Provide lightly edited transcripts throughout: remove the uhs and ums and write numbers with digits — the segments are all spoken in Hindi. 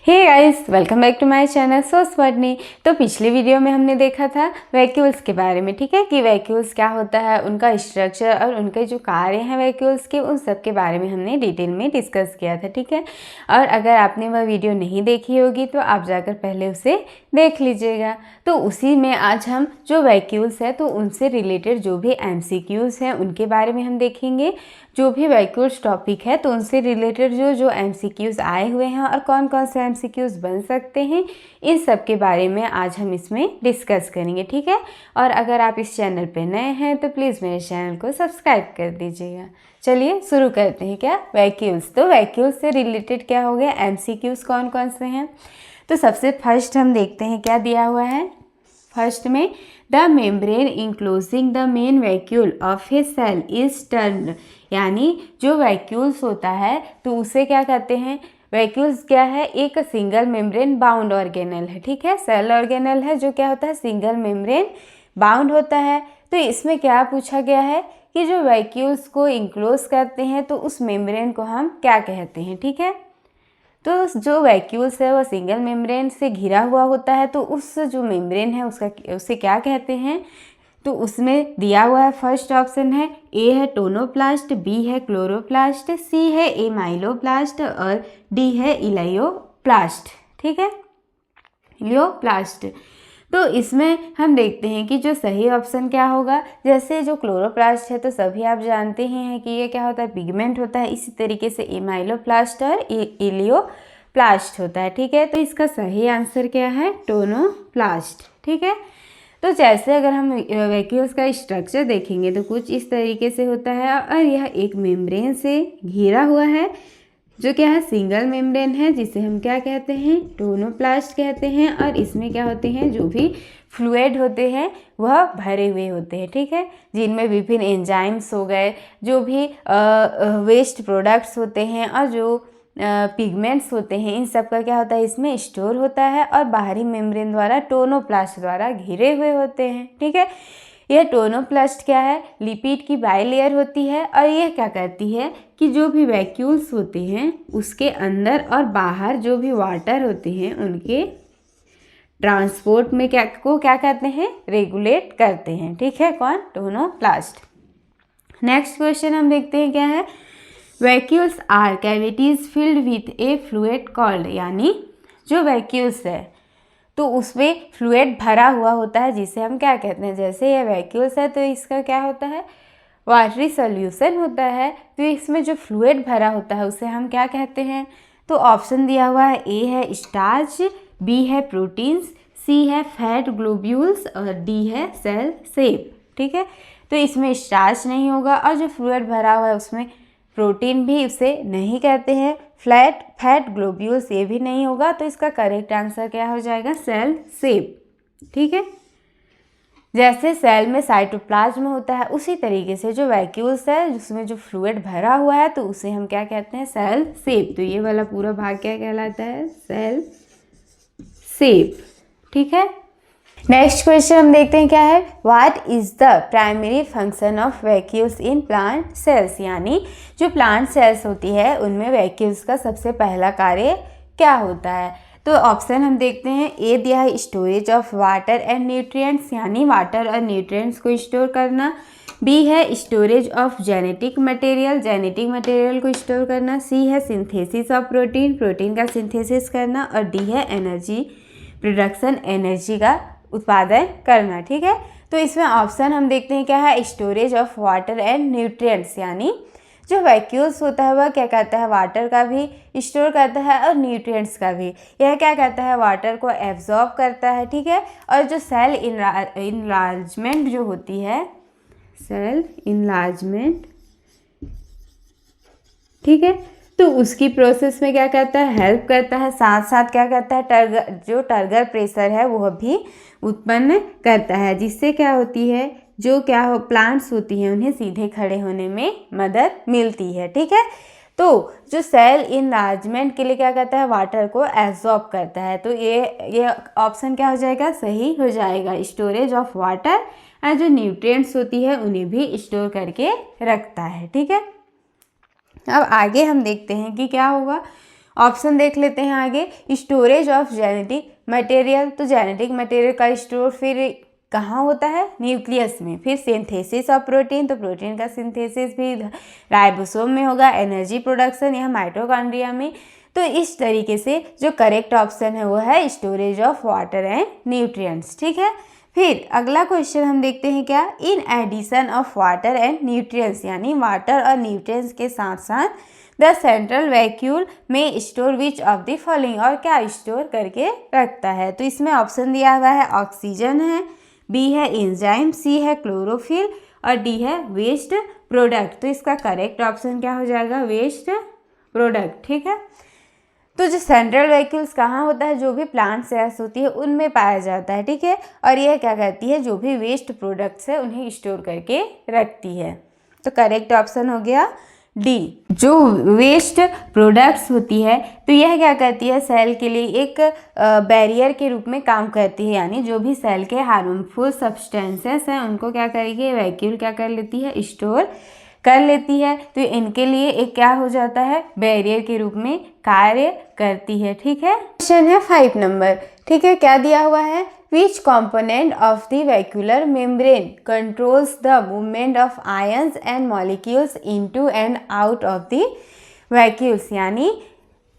Hey guys, welcome back to my channel so Swarni. तो पिछली वीडियो में हमने देखा था वैक्यूल्स के बारे में, ठीक है, कि वैक्यूल्स क्या होता है, उनका स्ट्रक्चर और उनके जो कार्य हैं वैक्यूल्स के, उन सब के बारे में हमने डिटेल में डिस्कस किया था, ठीक है। और अगर आपने वह वीडियो नहीं देखी होगी तो आप जाकर पहले उसे देख लीजिएगा। तो उसी में आज हम जो वैक्यूल्स है तो उनसे रिलेटेड जो भी MCQs हैं उनके बारे में हम देखेंगे। जो भी वैक्यूल्स टॉपिक है तो उनसे रिलेटेड जो MCQs आए हुए हैं और कौन कौन से MCQs बन सकते हैं, इन सब के बारे में आज हम इसमें डिस्कस करेंगे, ठीक है। और अगर आप इस चैनल पे नए हैं तो प्लीज़ मेरे चैनल को सब्सक्राइब कर दीजिएगा। चलिए शुरू करते हैं। क्या वैक्यूल्स, तो वैक्यूल्स से रिलेटेड क्या हो गया, MCQs कौन कौन से हैं। तो सबसे फर्स्ट हम देखते हैं क्या दिया हुआ है। फर्स्ट में the membrane enclosing the main vacuole of a cell is turned, यानी जो वैक्यूल्स होता है तो उसे क्या कहते हैं, वैक्यूल्स क्या है, एक सिंगल मेम्ब्रेन बाउंड ऑर्गेनल है, ठीक है। सेल ऑर्गेनल है जो क्या होता है, सिंगल मेम्ब्रेन बाउंड होता है। तो इसमें क्या पूछा गया है कि जो वैक्यूल्स को इंक्लोज करते हैं तो उस मेम्ब्रेन को हम क्या कहते हैं, ठीक है। तो जो वैक्यूल्स है वह सिंगल मेम्ब्रेन से घिरा हुआ होता है, तो उस जो मेम्ब्रेन है उसे क्या कहते हैं। तो उसमें दिया हुआ है, फर्स्ट ऑप्शन है ए है टोनोप्लास्ट, बी है क्लोरोप्लास्ट, सी है एमाइलोप्लास्ट और डी है इलियोप्लास्ट, ठीक है, इलियोप्लास्ट। तो इसमें हम देखते हैं कि जो सही ऑप्शन क्या होगा। जैसे जो क्लोरोप्लास्ट है तो सभी आप जानते ही हैं कि ये क्या होता है, पिगमेंट होता है। इसी तरीके से एमाइलोप्लास्ट और इलियोप्लास्ट होता है, ठीक है। तो इसका सही आंसर क्या है, टोनोप्लास्ट, ठीक है। तो जैसे अगर हम वैक्यूल्स का स्ट्रक्चर देखेंगे तो कुछ इस तरीके से होता है और यह एक मेम्ब्रेन से घिरा हुआ है जो क्या है, सिंगल मेम्ब्रेन है, जिसे हम क्या कहते हैं, टोनोप्लास्ट कहते हैं। और इसमें क्या होते हैं, जो भी फ्लूइड होते हैं वह भरे हुए होते हैं, ठीक है, जिनमें विभिन्न एंजाइम्स हो गए, जो भी वेस्ट प्रोडक्ट्स होते हैं और जो पिगमेंट्स होते हैं, इन सब का क्या होता है, इसमें स्टोर होता है और बाहरी मेम्ब्रेन द्वारा टोनोप्लास्ट द्वारा घिरे हुए होते हैं, ठीक है। यह टोनोप्लास्ट क्या है, लिपिड की बाइलेयर होती है और यह क्या करती है कि जो भी वैक्यूल्स होते हैं उसके अंदर और बाहर जो भी वाटर होते हैं उनके ट्रांसपोर्ट में क्या कहते हैं, रेगुलेट करते हैं, ठीक है, कौन, टोनोप्लास्ट। नेक्स्ट क्वेश्चन हम देखते हैं क्या है, vacuoles are cavities filled with a fluid called, यानी जो वैक्यूल्स है तो उसमें फ्लूइड भरा हुआ होता है जिसे हम क्या कहते हैं। जैसे ये वैक्यूल्स है तो इसका क्या होता है, वाटरी सॉल्यूशन होता है। तो इसमें जो फ्लूइड भरा होता है उसे हम क्या कहते हैं। तो ऑप्शन दिया हुआ है, ए है स्टार्च, बी है प्रोटीन्स, सी है फैट ग्लोब्यूल्स और डी है सेल शेप, ठीक है। तो इसमें स्टार्च नहीं होगा और जो फ्लूइड भरा हुआ है उसमें प्रोटीन भी उसे नहीं कहते हैं, फैट ग्लोब्यूल्स ये भी नहीं होगा। तो इसका करेक्ट आंसर क्या हो जाएगा, सेल शेप, ठीक है। जैसे सेल में साइटोप्लाज्म होता है उसी तरीके से जो वैक्यूल्स है जिसमें जो फ्लूइड भरा हुआ है तो उसे हम क्या कहते हैं, सेल शेप। तो ये वाला पूरा भाग क्या कहलाता है, सेल शेप, ठीक है। नेक्स्ट क्वेश्चन हम देखते हैं क्या है, what is the primary function of vacuoles in plant sales, यानी जो प्लांट सेल्स होती है उनमें वैक्यूल्स का सबसे पहला कार्य क्या होता है। तो ऑप्शन हम देखते हैं, ए दिया है storage of water and nutrients, यानी वाटर और न्यूट्रिएंट्स को स्टोर करना। बी है स्टोरेज ऑफ जेनेटिक मटेरियल को स्टोर करना। सी है सिंथेसिस ऑफ प्रोटीन का सिंथेसिस करना और डी है एनर्जी प्रोडक्शन, एनर्जी का उत्पादन करना, ठीक है। तो इसमें ऑप्शन हम देखते हैं क्या है, storage of water and nutrients, यानी जो वैक्यूल्स होता है वह क्या करता है, वाटर का भी स्टोर करता है और न्यूट्रिएंट्स का भी। यह क्या करता है, वाटर को एब्जॉर्ब करता है, ठीक है। और जो सेल इनलार्जमेंट जो होती है, सेल इनलार्जमेंट, ठीक है, तो उसकी प्रोसेस में क्या करता है, हेल्प करता है। साथ साथ क्या करता है, जो टर्गर प्रेशर है वह भी उत्पन्न करता है, जिससे क्या होती है, जो क्या हो प्लांट्स होती हैं उन्हें सीधे खड़े होने में मदद मिलती है, ठीक है। तो जो सेल इनलार्जमेंट के लिए क्या करता है, वाटर को एब्जॉर्ब करता है। तो ये ऑप्शन क्या हो जाएगा, सही हो जाएगा, स्टोरेज ऑफ वाटर और जो न्यूट्रिएंट्स होती है उन्हें भी स्टोर करके रखता है, ठीक है। अब आगे हम देखते हैं कि क्या होगा, ऑप्शन देख लेते हैं आगे। स्टोरेज ऑफ जेनेटिक मटेरियल, तो जेनेटिक मटेरियल का स्टोर फिर कहाँ होता है? न्यूक्लियस में। फिर सिंथेसिस ऑफ प्रोटीन, तो प्रोटीन का सिंथेसिस भी राइबोसोम में होगा। एनर्जी प्रोडक्शन यह माइटोकॉन्ड्रिया में। तो इस तरीके से जो करेक्ट ऑप्शन है वो है storage of water and nutrients. ठीक है, फिर अगला क्वेश्चन हम देखते हैं क्या, in addition of water and nutrients, यानी वाटर और न्यूट्रिएंट्स के साथ साथ द सेंट्रल वैक्यूल में store which of the following, और क्या स्टोर करके रखता है? तो इसमें ऑप्शन दिया हुआ है ऑक्सीजन है, बी है एंजाइम, सी है क्लोरोफिल और डी है वेस्ट प्रोडक्ट। तो इसका करेक्ट ऑप्शन क्या हो जाएगा? Waste product. ठीक है, तो जो सेंट्रल वैक्यूल्स कहाँ होता है? जो भी प्लांट सेल्स होती है उनमें पाया जाता है। ठीक है, और यह क्या करती है? जो भी वेस्ट प्रोडक्ट्स है उन्हें स्टोर करके रखती है। तो करेक्ट ऑप्शन हो गया डी। जो वेस्ट प्रोडक्ट्स होती है तो यह क्या करती है? सेल के लिए एक बैरियर के रूप में काम करती है, यानी जो भी सेल के हार्मफुल सब्सटेंसेस हैं उनको क्या करेगी? वैक्यूल क्या कर लेती है? स्टोर कर लेती है। तो इनके लिए एक क्या हो जाता है? बैरियर के रूप में कार्य करती है। ठीक है, क्वेश्चन है 5 नंबर। ठीक है, क्या दिया हुआ है? Which component of the vacuolar membrane controls the movement of ions and molecules into and out of the vacuoles, यानी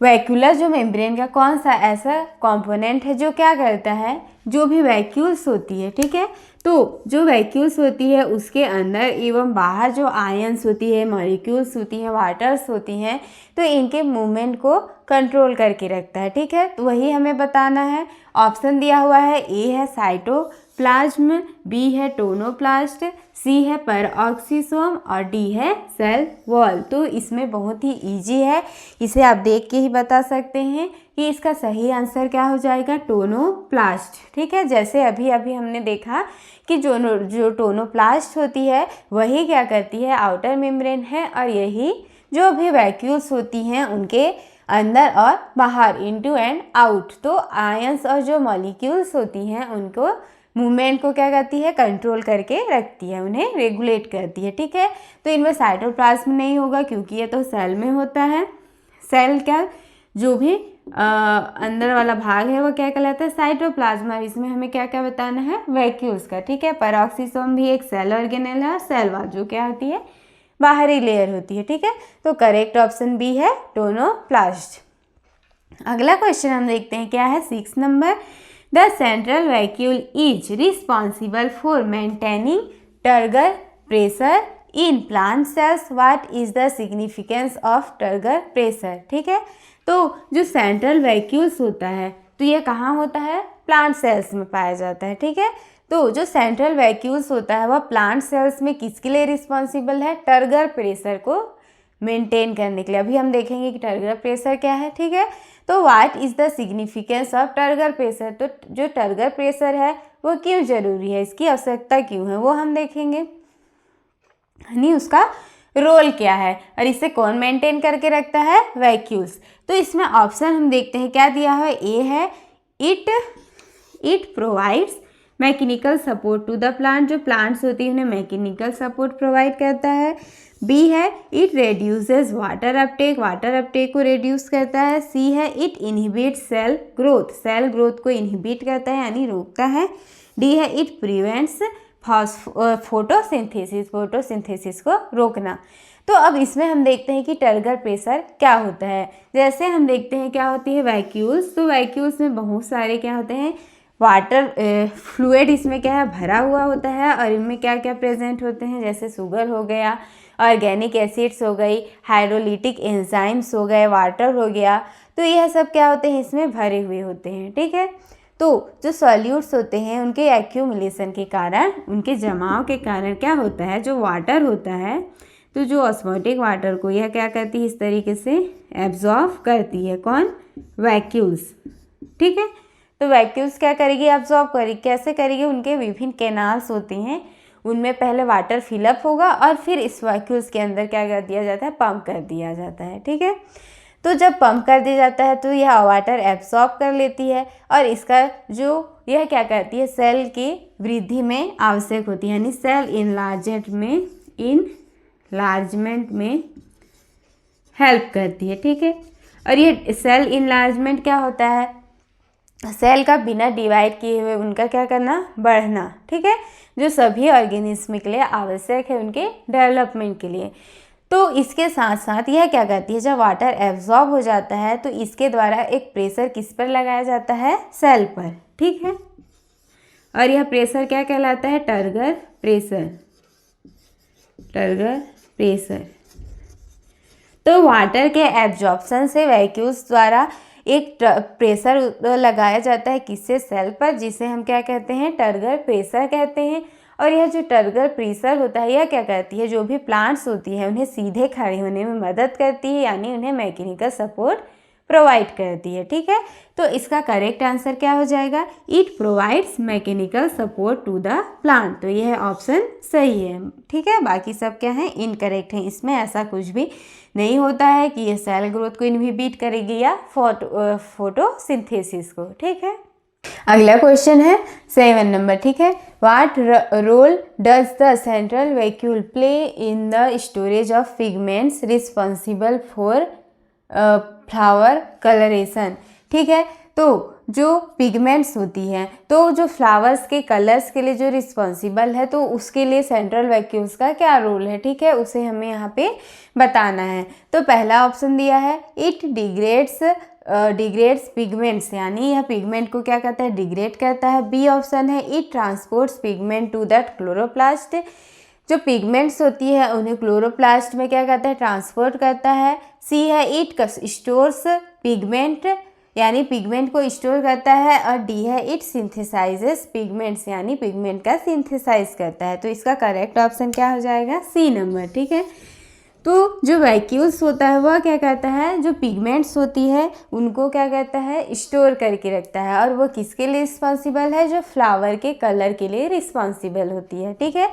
वैक्यूलर जो मेम्ब्रेन का कौन सा ऐसा कंपोनेंट है जो क्या करता है? जो भी वैक्यूल्स होती है, ठीक है, तो जो वैक्यूल्स होती है उसके अंदर एवं बाहर जो आयंस होती है, मॉलिक्यूल्स होती हैं, वाटर्स होती हैं, तो इनके मूवमेंट को कंट्रोल करके रखता है। ठीक है, तो वही हमें बताना है। ऑप्शन दिया हुआ है, ए है साइटोप्लाज्म, बी है टोनोप्लास्ट, सी है परऑक्सीसोम और डी है सेल वॉल। तो इसमें बहुत ही इजी है, इसे आप देख के ही बता सकते हैं कि इसका सही आंसर क्या हो जाएगा? टोनोप्लास्ट। ठीक है, जैसे अभी हमने देखा कि जो टोनोप्लास्ट होती है वही क्या करती है? आउटर मेम्ब्रेन है, और यही जो भी वैक्यूल्स होती हैं उनके अंदर और बाहर, इनटू एंड आउट, तो आयंस और जो मॉलिक्यूल्स होती हैं उनको मूवमेंट को क्या करती है? कंट्रोल करके रखती है, उन्हें रेगुलेट करती है। ठीक है, तो इनमें साइटोप्लाज्म नहीं होगा क्योंकि ये तो सेल में होता है। सेल क्या, जो भी अंदर वाला भाग है वो क्या कहलाता है? साइटोप्लाज्म। अब इसमें हमें क्या क्या बताना है? वैक्यूल्स का। ठीक है, परऑक्सीसोम भी एक सेल ऑर्गेनेल है, सेल वॉल जो क्या होती है? बाहरी लेयर होती है। ठीक है, तो करेक्ट ऑप्शन बी है टोनोप्लास्ट। अगला क्वेश्चन हम देखते हैं, क्या है 6 number. The central vacuole is responsible for maintaining turgor pressure in plant sales. What is the significance of turgor pressure? ठीक है, तो जो सेंट्रल वैक्यूल्स होता है तो ये कहाँ होता है? प्लांट सेल्स में पाया जाता है। ठीक है, तो जो सेंट्रल वैक्यूल्स होता है वह प्लांट सेल्स में किसके लिए रिस्पॉन्सिबल है? टर्गर प्रेशर को मेंटेन करने के लिए। अभी हम देखेंगे कि टर्गर प्रेशर क्या है। ठीक है, तो what is the significance of turgor pressure? तो जो टर्गर प्रेशर है वो क्यों जरूरी है, इसकी आवश्यकता क्यों है, वो हम देखेंगे, यानी उसका रोल क्या है और इसे कौन मेंटेन करके रखता है? वैक्यूल्स। तो इसमें ऑप्शन हम देखते हैं, क्या दिया है? ए है it provides mechanical support to the plant, जो प्लांट्स होती है उन्हें मैकेनिकल सपोर्ट प्रोवाइड करता है। बी है it reduces water uptake, water uptake को रेड्यूस करता है। सी है it inhibit cell growth, cell growth को इनहिबिट करता है यानी रोकता है। डी है इट प्रिवेंट्स फोटोसिंथेसिस, फोटोसिंथेसिस को रोकना। तो अब इसमें हम देखते हैं कि टर्गर प्रेशर क्या होता है। जैसे हम देखते हैं क्या होती है वैक्यूल्स, तो वैक्यूल्स में बहुत सारे क्या होते हैं? वाटर फ्लूइड इसमें क्या है? भरा हुआ होता है, और इनमें क्या क्या प्रेजेंट होते हैं? जैसे शुगर हो गया, ऑर्गेनिक एसिड्स हो गई, हाइड्रोलिटिक एंजाइम्स हो गए, वाटर हो गया, तो यह सब क्या होते हैं? इसमें भरे हुए होते हैं। ठीक है, तो जो सॉल्यूट्स होते हैं उनके एक्यूमुलेशन के कारण, उनके जमाव के कारण क्या होता है? जो वाटर होता है, तो जो ऑस्मोटिक वाटर को यह क्या करती है? इस तरीके से एब्जॉर्ब करती है। कौन? वैक्यूल्स। ठीक है, तो वैक्यूल्स क्या करेगी? एब्जॉर्ब करेगी। कैसे करेगी? उनके विभिन्न कैनाल्स होते हैं, उनमें पहले वाटर फिलअप होगा और फिर इस वैक्यूल्स के अंदर क्या कर दिया जाता है? पंप कर दिया जाता है। ठीक है, तो जब पंप कर दिया जाता है तो यह वाटर एब्सॉर्ब कर लेती है, और इसका जो यह क्या करती है? सेल की वृद्धि में आवश्यक होती है, यानी सेल इनलार्जमेंट में हेल्प करती है। ठीक है, और ये सेल इनलार्जमेंट क्या होता है, सेल का बिना डिवाइड किए हुए उनका क्या करना, बढ़ना, ठीक है, जो सभी ऑर्गेनिज्म के लिए आवश्यक है उनके डेवलपमेंट के लिए। तो इसके साथ साथ यह क्या करती है, जब वाटर एब्जॉर्ब हो जाता है तो इसके द्वारा एक प्रेशर किस पर लगाया जाता है, सेल पर, ठीक है, और यह प्रेशर क्या कहलाता है, टर्गर प्रेशर, टर्गर प्रेशर। तो वाटर के एब्जॉर्प्शन से वैक्यूल्स द्वारा एक प्रेशर लगाया जाता है किससे, सेल पर, जिसे हम क्या कहते हैं, टर्गर प्रेशर कहते हैं। और यह जो टर्गर प्रेशर होता है यह क्या करती है, जो भी प्लांट्स होती है उन्हें सीधे खड़े होने में मदद करती है, यानी उन्हें मैकेनिकल सपोर्ट प्रोवाइड करती है, ठीक है। तो इसका करेक्ट आंसर क्या हो जाएगा, it provides mechanical support to the plant. तो यह ऑप्शन सही है, ठीक है। बाकी सब क्या है, इनकरेक्ट है। इसमें ऐसा कुछ भी नहीं होता है कि ये सेल ग्रोथ को इनहिबिट करेगी या फोटोसिंथेसिस को, ठीक है। अगला क्वेश्चन है 7 नंबर, ठीक है। What role does the central vacuole play in the storage of pigments responsible for flower coloration, ठीक है। तो जो पिगमेंट्स होती हैं, तो जो फ्लावर्स के कलर्स के लिए जो रिस्पॉन्सिबल है, तो उसके लिए सेंट्रल वैक्यूल्स का क्या रोल है, ठीक है, उसे हमें यहाँ पे बताना है। तो पहला ऑप्शन दिया है, इट डिग्रेड्स पिगमेंट्स, यानी यह पिगमेंट को क्या करता है, डिग्रेड करता है। बी ऑप्शन है, it transports pigment to that chloroplast, जो पिगमेंट्स होती है उन्हें क्लोरोप्लास्ट में क्या करता है, ट्रांसपोर्ट करता है। सी है, इट स्टोर्स पिगमेंट, यानी पिगमेंट को स्टोर करता है। और डी है, इट सिंथेसाइजेस पिगमेंट्स, यानी पिगमेंट का सिंथेसाइज करता है। तो इसका करेक्ट ऑप्शन क्या हो जाएगा, सी नंबर, ठीक है। तो जो वैक्यूल्स होता है वह क्या करता है, जो पिगमेंट्स होती है उनको क्या करता है, स्टोर करके रखता है। और वो किसके लिए रिस्पॉन्सिबल है, जो फ्लावर के कलर के लिए रिस्पॉन्सिबल होती है, ठीक है।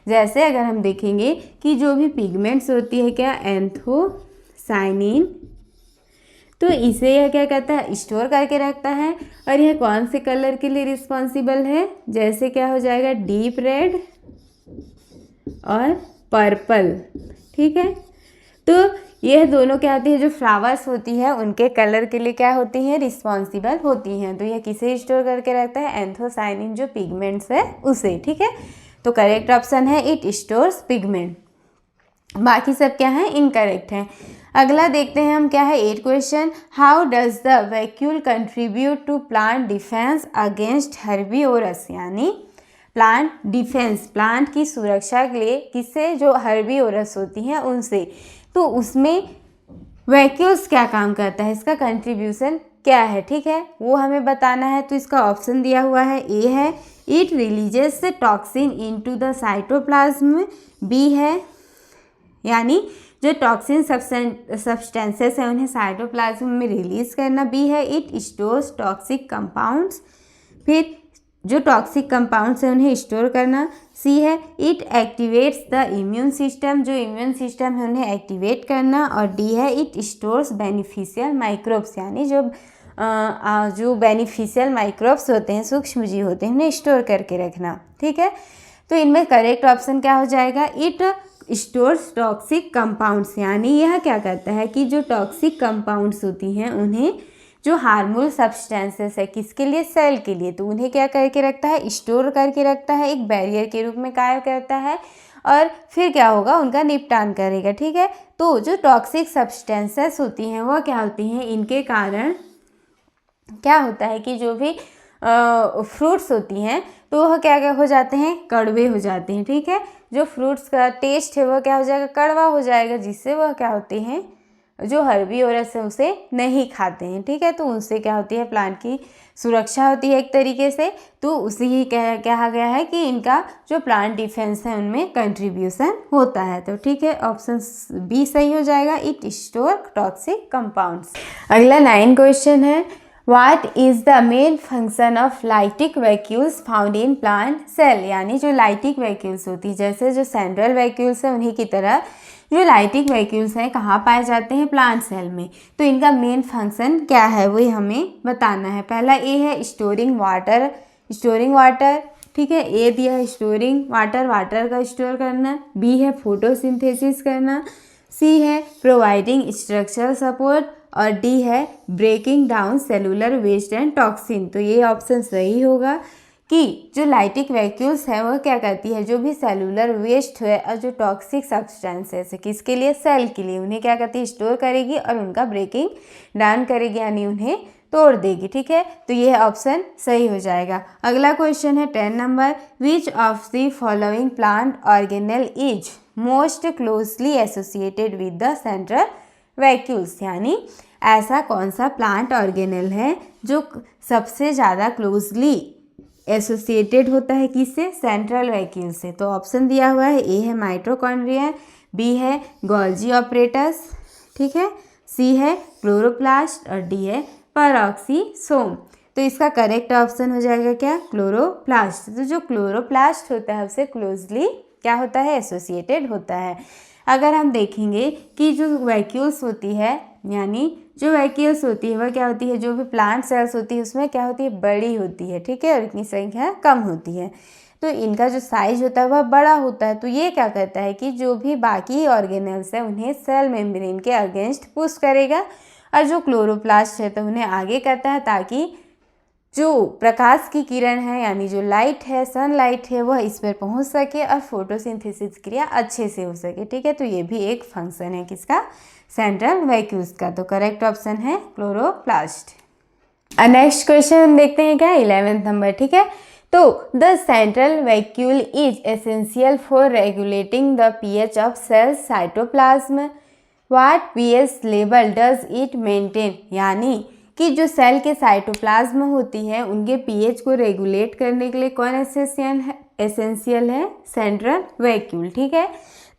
जैसे अगर हम देखेंगे कि जो भी पिगमेंट्स होती है क्या, एंथोसाइनिन, तो इसे यह क्या करता है, स्टोर करके रखता है। और यह कौन से कलर के लिए रिस्पॉन्सिबल है, जैसे क्या हो जाएगा, डीप रेड और पर्पल, ठीक है। तो यह दोनों क्या होती है, जो फ्लावर्स होती है उनके कलर के लिए क्या होती हैं, रिस्पॉन्सिबल होती हैं। तो यह किसे स्टोर करके रखता है, एंथोसाइनिन जो पिगमेंट्स है उसे, ठीक है। तो करेक्ट ऑप्शन है, इट स्टोर्स पिगमेंट। बाकी सब क्या है, इनकरेक्ट है। अगला देखते हैं हम क्या है, 8 question. How does the vacuole contribute to plant defence against herbivorous, यानी प्लांट डिफेंस, प्लांट की सुरक्षा के लिए किससे, जो हर्बीवोरस होती हैं उनसे। तो उसमें वैक्यूल्स क्या काम करता है, इसका कंट्रीब्यूशन क्या है, ठीक है, वो हमें बताना है। तो इसका ऑप्शन दिया हुआ है, ए है, it releases toxin into the cytoplasm. B है, यानी जो टॉक्सिन सब्सटेंसेस हैं उन्हें साइटोप्लाज्म में रिलीज करना। बी है, इट स्टोर्स टॉक्सिक कंपाउंड्स, फिर जो टॉक्सिक कंपाउंड्स हैं उन्हें स्टोर करना। सी है, it activates the immune system, जो इम्यून सिस्टम है उन्हें एक्टिवेट करना। और डी है, इट स्टोर्स बेनिफिशियल माइक्रोब्स, यानी जो बेनिफिशियल माइक्रोब्स होते हैं, सूक्ष्म जीव होते हैं, उन्हें स्टोर करके रखना, ठीक है। तो इनमें करेक्ट ऑप्शन क्या हो जाएगा, इट स्टोर्स टॉक्सिक कंपाउंड्स, यानी यह क्या करता है कि जो टॉक्सिक कंपाउंड्स होती हैं उन्हें, जो हार्मफुल सब्सटेंसेस है किसके लिए, सेल के लिए, तो उन्हें क्या करके रखता है, स्टोर करके रखता है, एक बैरियर के रूप में कार्य करता है। और फिर क्या होगा, उनका निपटान करेगा, ठीक है। तो जो टॉक्सिक सब्सटेंसेस होती हैं वह क्या होती हैं, इनके कारण क्या होता है कि जो भी फ्रूट्स होती हैं तो वह क्या हो जाते हैं, कड़वे हो जाते हैं, ठीक है। जो फ्रूट्स का टेस्ट है वह क्या हो जाएगा, कड़वा हो जाएगा, जिससे वह क्या होते हैं, जो हर्बीवोरस है उसे नहीं खाते हैं, ठीक है। तो उनसे क्या होती है, प्लांट की सुरक्षा होती है एक तरीके से। तो उसी ही कहा गया है कि इनका जो प्लांट डिफेंस है उनमें कंट्रीब्यूशन होता है। तो ठीक है, ऑप्शन बी सही हो जाएगा, इट स्टोर टॉक्सिक कंपाउंड्स। अगला 9 क्वेश्चन है, what is the main function of lytic vacuoles found in plant cell, यानी जो लाइटिक वैक्यूल्स होती है, जैसे जो सेंट्रल वैक्यूल्स है उन्हीं की तरह जो लाइटिक वैक्यूल्स हैं कहाँ पाए जाते हैं, प्लांट सेल में। तो इनका मेन फंक्शन क्या है वो हमें बताना है। पहला ए है स्टोरिंग वाटर, ठीक है, ए दिया है स्टोरिंग वाटर का स्टोर करना। बी है फोटोसिंथेसिस करना। सी है प्रोवाइडिंग स्ट्रक्चरल सपोर्ट। और डी है breaking down cellular waste and toxin. तो ये ऑप्शन सही होगा कि जो लाइटिक वैक्यूल्स है वह क्या करती है, जो भी सेलुलर वेस्ट है और जो टॉक्सिक सब्सटेंसेस है किसके लिए, सेल के लिए, उन्हें क्या करती है, स्टोर करेगी और उनका ब्रेकिंग डाउन करेगी यानी उन्हें तोड़ देगी। ठीक है, तो यह ऑप्शन सही हो जाएगा। अगला क्वेश्चन है 10 number, which of the following plant organelle is most closely associated with the central vacuoles, यानी ऐसा कौन सा प्लांट ऑर्गेनेल है जो सबसे ज़्यादा क्लोजली एसोसिएटेड होता है किससे, सेंट्रल वैक्यूल से। तो ऑप्शन दिया हुआ है, ए है माइटोकॉन्ड्रिया, बी है गोल्जी ऑपरेटस, ठीक है, सी है क्लोरोप्लास्ट और डी है पेरोक्सीसोम। तो इसका करेक्ट ऑप्शन हो जाएगा क्या, क्लोरोप्लास्ट। तो जो क्लोरोप्लास्ट होता है उससे क्लोजली क्या होता है, एसोसिएटेड होता है। अगर हम देखेंगे कि जो वैक्यूल्स होती है, यानी जो वैक्यूल्स होती है वह क्या होती है, जो भी प्लांट सेल्स होती है उसमें क्या होती है, बड़ी होती है, ठीक है, और इतनी संख्या कम होती है। तो इनका जो साइज होता है वह बड़ा होता है। तो ये क्या करता है कि जो भी बाकी ऑर्गेनेल्स है उन्हें सेल मेम्ब्रेन के अगेंस्ट पुश करेगा, और जो क्लोरोप्लास्ट है तो उन्हें आगे करता है ताकि जो प्रकाश की किरण है यानी जो लाइट है, सनलाइट है, वह इस पर पहुंच सके और फोटोसिंथेसिस क्रिया अच्छे से हो सके। ठीक है, तो ये भी एक फंक्शन है किसका, सेंट्रल वैक्यूल्स का। तो करेक्ट ऑप्शन है क्लोरोप्लास्ट। नेक्स्ट क्वेश्चन हम देखते हैं क्या, 11th नंबर। ठीक है, तो the central vacuole is essential for regulating the pH of cell cytoplasm, what pH level does it maintain, यानी कि जो सेल के साइटोप्लाज्म होती है उनके पीएच को रेगुलेट करने के लिए कौन एसेंशियल है, सेंट्रल वैक्यूल। ठीक है,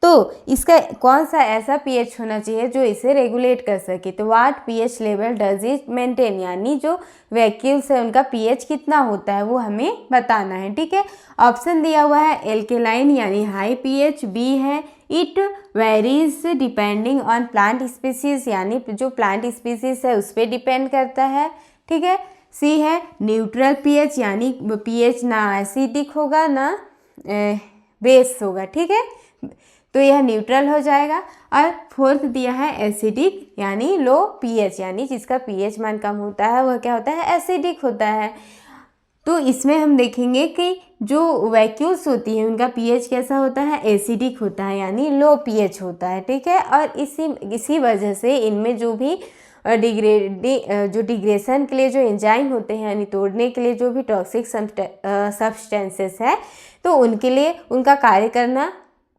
तो इसका कौन सा ऐसा पीएच होना चाहिए जो इसे रेगुलेट कर सके। तो what pH level does it maintain, यानी जो वैक्यूल्स है उनका पीएच कितना होता है वो हमें बताना है। ठीक है, ऑप्शन दिया हुआ है एल्केलाइन यानी हाई पीएच, बी है it varies depending on plant species, यानी जो प्लांट स्पीसीज है उस पर डिपेंड करता है। ठीक है, सी है न्यूट्रल पीएच, यानी पीएच ना एसिडिक होगा ना बेस होगा। ठीक है, तो यह न्यूट्रल हो जाएगा। और फोर्थ दिया है एसिडिक यानी लो पीएच, यानी जिसका पीएच मान कम होता है वह क्या होता है, एसिडिक होता है। तो इसमें हम देखेंगे कि जो वैक्यूल्स होती है उनका पीएच कैसा होता है, एसिडिक होता है, यानी लो पीएच होता है। ठीक है, और इसी वजह से इनमें जो भी डिग्रेशन के लिए जो एंजाइम होते हैं यानी तोड़ने के लिए जो भी टॉक्सिक सब्सटेंसेस है तो उनके लिए उनका कार्य करना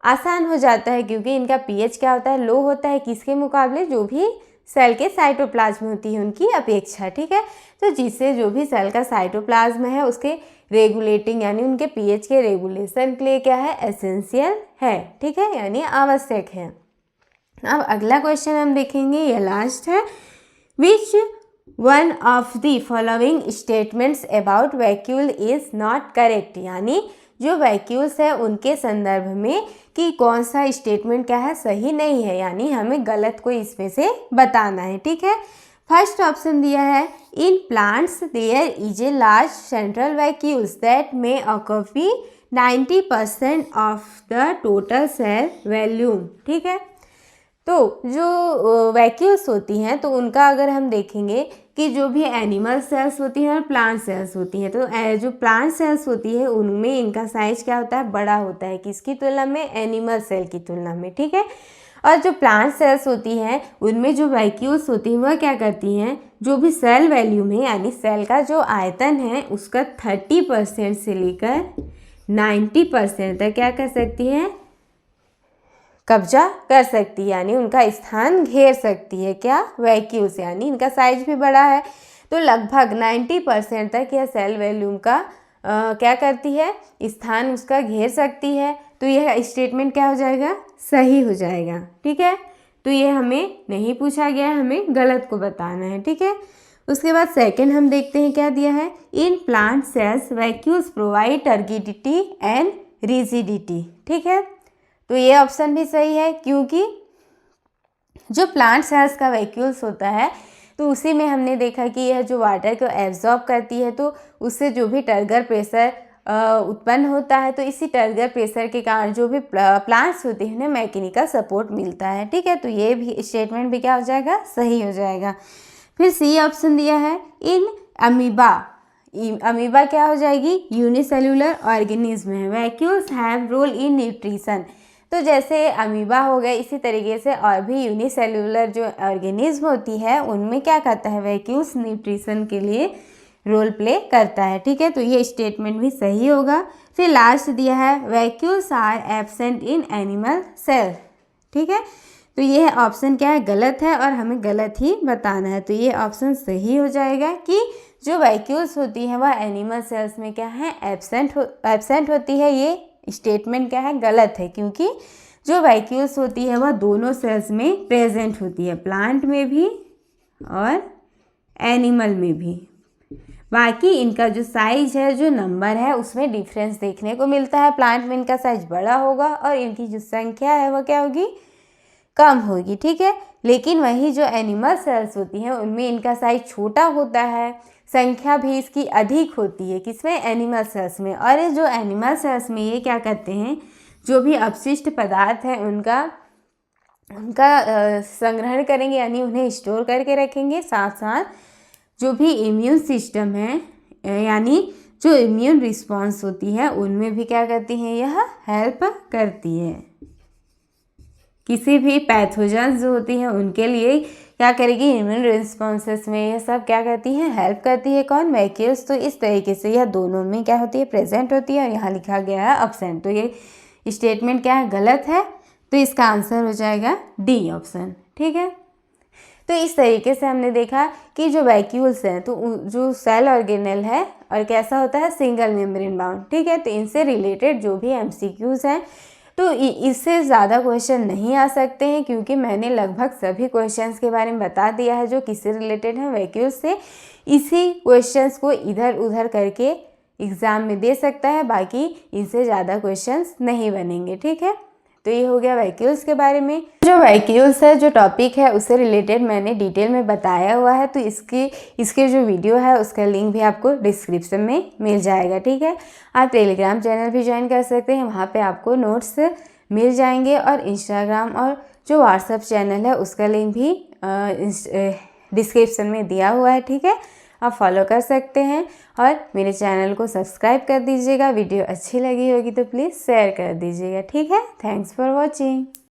आसान हो जाता है, क्योंकि इनका पीएच क्या होता है, लो होता है, किसके मुकाबले, जो भी सेल के साइटोप्लाज्म होती है उनकी अपेक्षा। ठीक है, तो जिससे जो भी सेल का साइटोप्लाज्म है उसके रेगुलेटिंग यानी उनके पीएच के रेगुलेशन के लिए क्या है, एसेंशियल है। ठीक है, यानी आवश्यक है। अब अगला क्वेश्चन हम देखेंगे, ये लास्ट है, which one of the following statements about vacuole is not correct, यानी जो वैक्यूल्स है उनके संदर्भ में कि कौन सा स्टेटमेंट क्या है, सही नहीं है, यानी हमें गलत को इसमें से बताना है। ठीक है, फर्स्ट ऑप्शन दिया है, in plants there is a large central vacuoles that may occupy 90% of the total cell volume. ठीक है, तो जो वैक्यूल्स होती हैं तो उनका अगर हम देखेंगे कि जो भी एनिमल सेल्स होती हैं और प्लांट सेल्स होती हैं, तो जो प्लांट सेल्स होती है उनमें इनका साइज क्या होता है, बड़ा होता है, किसकी तुलना में, एनिमल सेल की तुलना में। ठीक है, और जो प्लांट सेल्स होती हैं उनमें जो वैक्यूल्स होती हैं वह क्या करती हैं, जो भी सेल वॉल्यूम है यानी सेल का जो आयतन है उसका 30% से लेकर 90% तक क्या कर सकती है, कब्जा कर सकती है, यानी उनका स्थान घेर सकती है, क्या, वैक्यूल्स, यानी इनका साइज भी बड़ा है। तो लगभग 90% तक यह सेल वॉल्यूम का क्या करती है, स्थान उसका घेर सकती है। तो यह स्टेटमेंट क्या हो जाएगा, सही हो जाएगा। ठीक है, तो ये हमें नहीं पूछा गया, हमें गलत को बताना है। ठीक है, उसके बाद सेकंड हम देखते हैं क्या दिया है, in plant cells vacuoles provide turgidity and rigidity. ठीक है, तो ये ऑप्शन भी सही है, क्योंकि जो प्लांट सेल्स का वैक्यूल्स होता है तो उसी में हमने देखा कि यह जो वाटर को एब्जॉर्ब करती है तो उससे जो भी टर्गर प्रेशर उत्पन्न होता है, तो इसी टर्गर प्रेशर के कारण जो भी प्लांट्स होते हैं उन्हें मैकेनिकल सपोर्ट मिलता है। ठीक है, तो ये भी स्टेटमेंट भी क्या हो जाएगा, सही हो जाएगा। फिर सी ऑप्शन दिया है इन अमीबा। अमीबा क्या हो जाएगी, यूनिसेल्युलर ऑर्गेनिज्म है। Vacuoles have role in nutrition, तो जैसे अमीबा हो गए इसी तरीके से और भी यूनिसेल्युलर जो ऑर्गेनिज्म होती है उनमें क्या करता है, वैक्यूल्स न्यूट्रिशन के लिए रोल प्ले करता है। ठीक है, तो ये स्टेटमेंट भी सही होगा। फिर लास्ट दिया है vacuoles are absent in animal cell. ठीक है, तो ये ऑप्शन क्या है, गलत है और हमें गलत ही बताना है। तो ये ऑप्शन सही हो जाएगा कि जो वैक्यूल्स होती हैं वह एनिमल सेल्स में क्या है, एब्सेंट होती है। ये स्टेटमेंट क्या है, गलत है, क्योंकि जो वैक्यूल्स होती है वह दोनों सेल्स में प्रेजेंट होती है, प्लांट में भी और एनिमल में भी। बाकी इनका जो साइज है, जो नंबर है, उसमें डिफरेंस देखने को मिलता है। प्लांट में इनका साइज बड़ा होगा और इनकी जो संख्या है वह क्या होगी, कम होगी। ठीक है, लेकिन वही जो एनिमल सेल्स होती हैं उनमें इनका साइज छोटा होता है, संख्या भी इसकी अधिक होती है। किसमें, एनिमल सेल्स में। और ये जो एनिमल सेल्स में ये क्या करते हैं, जो भी अपशिष्ट पदार्थ है उनका संग्रहण करेंगे, यानी उन्हें स्टोर करके रखेंगे। साथ साथ जो भी इम्यून सिस्टम है, यानी जो इम्यून रिस्पॉन्स होती है उनमें भी क्या करती हैं, यह हेल्प करती है। किसी भी पैथोजन जो होती हैं उनके लिए क्या करेगी, इम्यून रिस्पॉन्सेस में यह सब क्या करती हैं, हेल्प करती है। कौन, वैक्यूल्स। तो इस तरीके से यह दोनों में क्या होती है, प्रेजेंट होती है। और यहाँ लिखा गया है अब्सेंट, तो ये स्टेटमेंट क्या है, गलत है। तो इसका आंसर हो जाएगा डी ऑप्शन। ठीक है, तो इस तरीके से हमने देखा कि जो वैक्यूल्स हैं तो जो सेल ऑर्गेनेल है और कैसा होता है, सिंगल मेम्ब्रेन बाउंड। ठीक है, तो इनसे रिलेटेड जो भी एमसीक्यूज हैं तो इससे ज़्यादा क्वेश्चन नहीं आ सकते हैं, क्योंकि मैंने लगभग सभी क्वेश्चंस के बारे में बता दिया है जो किससे रिलेटेड हैं, वैक्यूल्स से। इसी क्वेश्चंस को इधर उधर करके एग्ज़ाम में दे सकता है, बाकी इनसे ज़्यादा क्वेश्चंस नहीं बनेंगे। ठीक है, तो ये हो गया वैक्यूल्स के बारे में। जो वैक्यूल्स है, जो टॉपिक है उससे रिलेटेड मैंने डिटेल में बताया हुआ है, तो इसके जो वीडियो है उसका लिंक भी आपको डिस्क्रिप्शन में मिल जाएगा। ठीक है, आप टेलीग्राम चैनल भी ज्वाइन कर सकते हैं, वहाँ पे आपको नोट्स मिल जाएंगे। और इंस्टाग्राम और जो व्हाट्सएप चैनल है उसका लिंक भी डिस्क्रिप्शन में दिया हुआ है। ठीक है, आप फॉलो कर सकते हैं और मेरे चैनल को सब्सक्राइब कर दीजिएगा। वीडियो अच्छी लगी होगी तो प्लीज़ शेयर कर दीजिएगा। ठीक है, थैंक्स फॉर वॉचिंग।